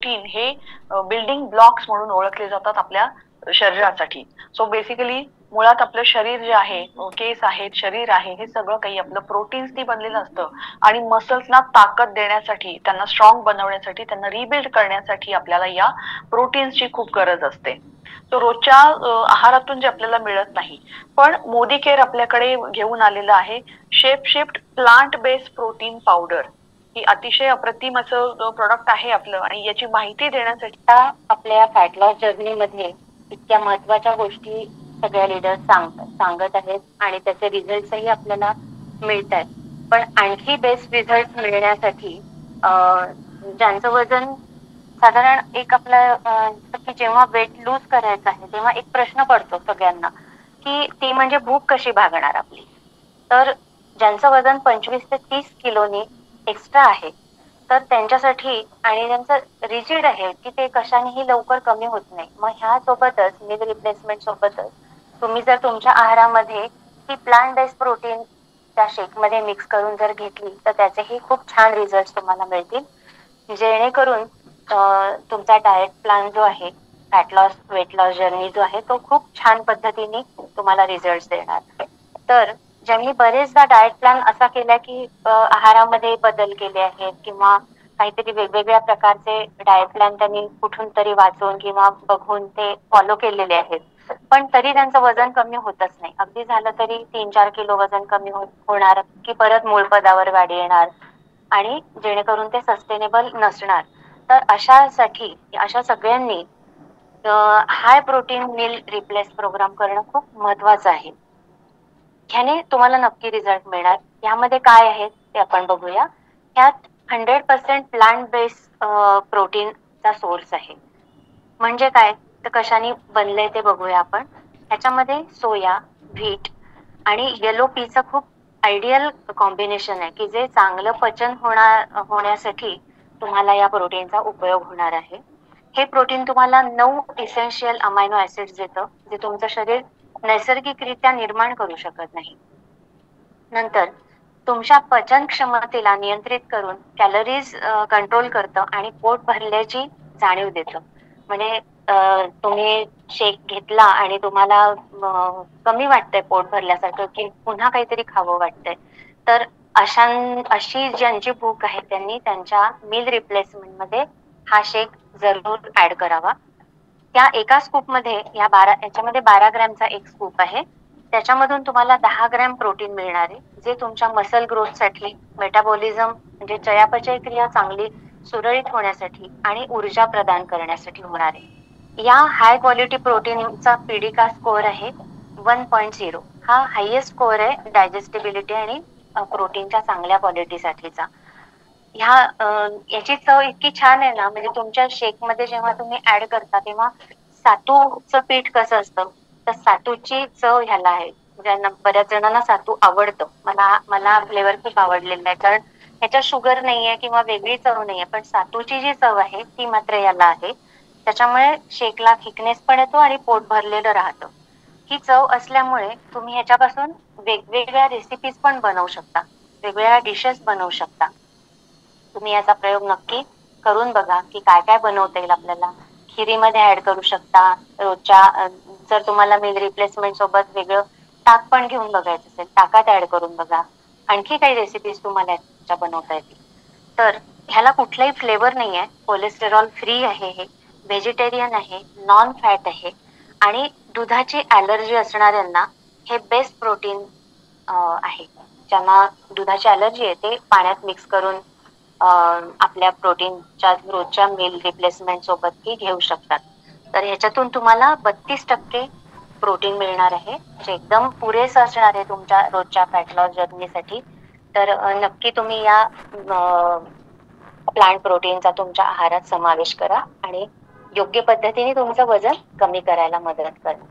Protein हे building blocks म्हणून ओळखले जातात आपल्या शरीरासाठी. सो बेसिकली मुळात आपलं शरीर जे आहे, केस आहेत, शरीर आहे, हे सगळं काही आपलं प्रोटीन्सनी बनलेलं असतं. आणि मसल्सना ताकद देण्यासाठी, त्यांना स्ट्रॉंग बनवण्यासाठी, त्यांना रिबिल्ड करण्यासाठी आपल्याला या प्रोटीन्सची खूप गरज असते. तो रोजच्या आहारातून जे आपल्याला मिळत नाही. पण मोदी केअर आपल्याकडे घेऊन आलेलं आहे shape shift plant based protein powder. ही अतिशय अप्रतिम असं प्रोडक्ट आहे आपलं, आणि याची माहिती देण्यासाठी आपल्या फॅट लॉस जर्नी मध्ये इतक्या महत्वाच्या गोष्टी सगळ्या लीडर्स सांगत आहेत आणि त्याचे रिझल्टही आपल्याला मिळत आहेत. पण आणखी बेस्ट रिझल्ट मिळण्यासाठी ज्यांचं वजन साधारण एक आपलं की जेव्हा वेट लूज करायचं आहे तेव्हा एक प्रश्न पडतो सगळ्यांना की ती म्हणजे भूक कशी भागणार आपली. तर ज्यांचं वजन 25 ते 30 किलोनी एक्स्ट्रा आहे तर त्यांच्यासाठी आणि त्यांचं रिजिड आहे की ते कशानेही लवकर कमी होत नाही. मग ह्या सोबतच मील रिप्लेसमेंट सोबतच तुम्ही जर तुमच्या आहारामध्ये ही प्लांट बेस्ड प्रोटीन त्या शेक मध्ये मिक्स करून जर घेतली तर त्याचेही खूप छान रिझल्ट तुम्हाला मिळतील, जेणेकरून तुमचा डाएट प्लॅन जो आहे, fat loss weight loss journey जो आहे तो खूप छान पद्धतीने तुम्हाला रिझल्ट देणार. तर ज्यांनी बरेचदा डाएट प्लॅन असा केला की आहारामध्ये बदल केले आहेत किंवा काहीतरी वेगवेगळ्या प्रकारचे डाएट प्लॅन त्यांनी कुठून तरी वाचून किंवा बघून ते फॉलो केलेले आहेत, पण तरी त्यांचं वजन कमी होतच नाही. अगदी झालं तरी 3-4 किलो वजन कमी होणार की परत मूळ पदावर वाढ येणार आणि जेणेकरून ते सस्टेनेबल नसणार. तर अशा सगळ्यांनी high protein meal replace program करणं खूप महत्वाचं आहे. ह्याने तुम्हाला नक्की रिझल्ट मिळणार. यामध्ये काय आहे ते आपण बघूया. ह्यात 100% प्लांट बेस्ड प्रोटीनचा सोर्स आहे. म्हणजे काय तर कशाने बनलंय ते बघूया आपण. ह्याच्यामध्ये सोया, व्हीट आणि येलो पीचं खूप आयडियल कॉम्बिनेशन आहे की जे चांगलं पचन होण्यासाठी तुम्हाला या प्रोटीनचा उपयोग होणार आहे. हे प्रोटीन तुम्हाला 9 इसेन्शियल अमायनो ऍसिड्स देतं जे तुमचं शरीर नैसर्गिकरित्या निर्माण करू शकत नाही. नंतर तुमच्या पचन क्षमतेला नियंत्रित करून कॅलरीज कंट्रोल करतं आणि पोट भरल्याची जाणीव देतं. म्हणजे तुम्ही शेक घेतला आणि तुम्हाला कमी वाटतंय पोट भरल्यासारखं की पुन्हा काहीतरी खावं वाटतंय, तर अशी ज्यांची भूक आहे त्यांनी त्यांच्या मील रिप्लेसमेंट मध्ये हा शेक जरूर ऍड करावा. त्या एका स्कूप मध्ये याच्यामध्ये 12 ग्रॅमचा एक स्कूप आहे, त्याच्यामधून तुम्हाला 10 ग्रॅम प्रोटीन मिळणार आहे जे तुमच्या मसल ग्रोथसाठी, मेटाबॉलिझम म्हणजे चयापचय क्रिया चांगली सुरळीत होण्यासाठी आणि ऊर्जा प्रदान करण्यासाठी होणार आहे. या हाय क्वालिटी प्रोटीनचा पीडिका स्कोअर आहे 1.0. हा हायेस्ट स्कोअर आहे डायजेस्टिबिलिटी आणि प्रोटीनच्या चांगल्या क्वालिटीसाठीचा. याची चव इतकी छान आहे ना, म्हणजे तुमच्या शेक मध्ये जेव्हा तुम्ही ऍड करता तेव्हा सातूचं पीठ कसं असतं तर सातूची चव ह्याला आहे. बऱ्याच जणांना सातू आवडतं. मला फ्लेवर खूप आवडलेला आहे कारण ह्याच्यात शुगर नाहीये किंवा वेगळी चव नाहीये, पण सातूची जी चव आहे ती मात्र याला आहे. त्याच्यामुळे शेकला थिकनेस पण येतो आणि पोट भरलेलं राहतं. ही चव असल्यामुळे तुम्ही ह्याच्यापासून वेगवेगळ्या रेसिपीज पण बनवू शकता, वेगवेगळ्या डिशेस बनवू शकता. तुम्ही याचा प्रयोग नक्की करून बघा की काय काय बनवता येईल आपल्याला. खिरीमध्ये ऍड करू शकता. रोजच्या जर तुम्हाला मील रिप्लेसमेंट सोबत वेगळं ताक पण घेऊन बघायचं असेल, ताकात ऍड करून बघा. आणखी काही रेसिपीज तुम्हाला याच्या बनवता येतील. तर ह्याला कुठलाही फ्लेवर नाही आहे, कोलेस्टेरॉल फ्री आहे, हे व्हेजिटेरियन आहे, नॉन फॅट आहे आणि दुधाची ऍलर्जी असणाऱ्यांना हे बेस्ट प्रोटीन आहे. ज्यांना दुधाची ऍलर्जी आहे ते पाण्यात मिक्स करून आपल्या प्रोटीनच्या रोजच्या मील रिप्लेसमेंट सोबत ही घेऊ शकतात. तर ह्याच्यातून तुम्हाला 32% प्रोटीन मिळणार आहे, जे एकदम पुरेसं असणार आहे तुमच्या रोजच्या फॅट लॉस जर्नीसाठी. तर नक्की तुम्ही या प्लांट प्रोटीनचा तुमच्या आहारात समावेश करा आणि योग्य पद्धतीने तुमचं वजन कमी करायला मदत करा.